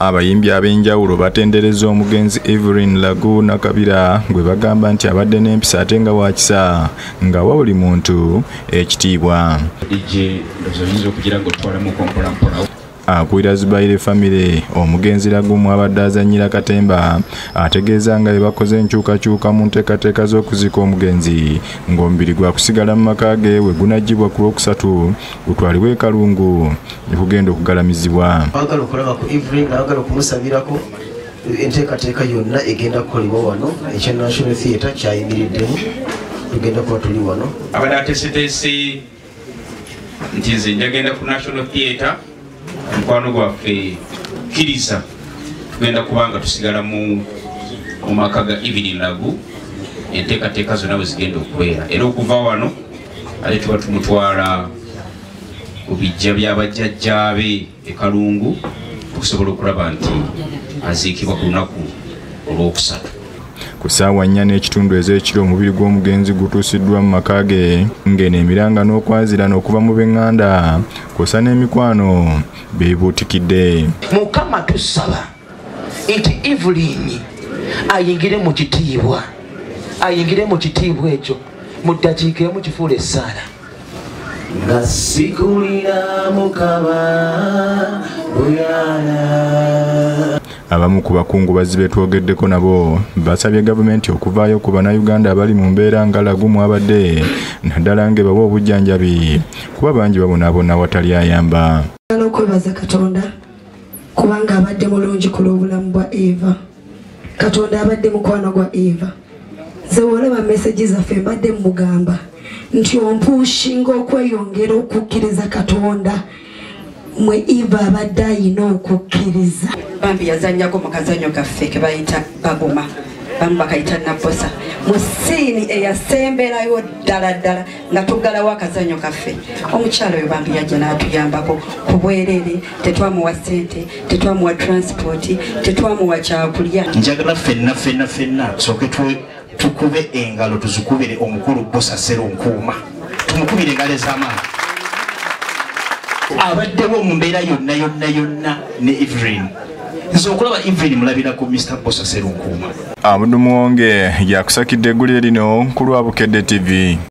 Abayimbi ab'enjawulo batendereza omugenzi Evelyn Lagu nakabira gwe bagamba nti abadde n'empisa ate nga wakisa nga wa buli muntu ekitiibwa. Akwira Zubaire family omugenzi Lagu mwabadde azannyira katemba ategeeza nga bakoze enkyukakyuka mu nteekateeka z'okuzika omugenzi ng'omubiri gwa kusigala mu maka ge we gunaggyibwa ku Lwokusatu gutwalibwe e Kalungu ne kugenda okugalamizibwa. Baagala okulaba ku Evelyn baagala okumusabirako enteekateeka yonna egenda kukolebwa wano ekya National Theatre kyayimiriddemu tugenda kuba tuli wano. Abadde ateeseteese nti nze njagenda ku National Theatre mukwano gwaffe kkiriza tugenda kubanga tusigala mu maka ga Evelyn Lagu enteekateeka zonna bwe zigenda okubeera era okuva wano ate tuba tumutwala ku bijja by'abajjajjaabe e Kalungu okusobola okulaba nti aziikibwa ku lunaku olwokusatu. Ku ssaawa 4 n'ekitundu ez'ekiro omubiri gw'omugenzi gutuusiddwa mu maka ge ng'eno emiranga n'okwazirana okuva mu b'eŋŋanda kw'ossa n'emikwano beebuutikidde. Mukama tusaba nti Evelyn ayingire mu kitiibwa ekyo mu ddakiika emu kifuula essaala. Nga sikulira mukaba buyala. Abamu ku bakungubazi betwogeddeko nabo basabye gavumenti okuvaayo ku bannayuganda abali mu mbeera nga Lagu mwabadde naddala ng'ebawa obujjanjabi kuba bangi babonaabona watali ayamba. Okwebaza Katonda kubanga abadde mulungi ku lw'obulamu bwa Eva. Katonda abadde mukwano gwa Eva. Nze olaba meseji zaffe mbadde mugamba nti ompuushinga okweyongera okukkiriza Katonda mwe Eva abadde ayina okukkiriza. Bambi yazannyako mu kazannyo kaffe ke bayita baguma bamu bakayita nabosa mu siini eyasemberayo ddala nga tuggalawo akazannyo kaffe. Omukyalo oyo bambi yajja n'atuyambako ku bwereere, tetwamuwa ssente, tetwamuwa transport, tetwamuwa kyakulya. Njagala ffenna tusooke tukube engalo tuzikubire omukulu Bosa Sserunkuuma, tumukubire engalo ez'amaanyi. Abaddewo mu mbeera yonna ne Evelyn. Nze okulaba Evelyn mulabirako Mr. Bosa Sserunkuuma. Abudu Muwonge yakusakidde eggulire lino ku lwa Bukedde TV.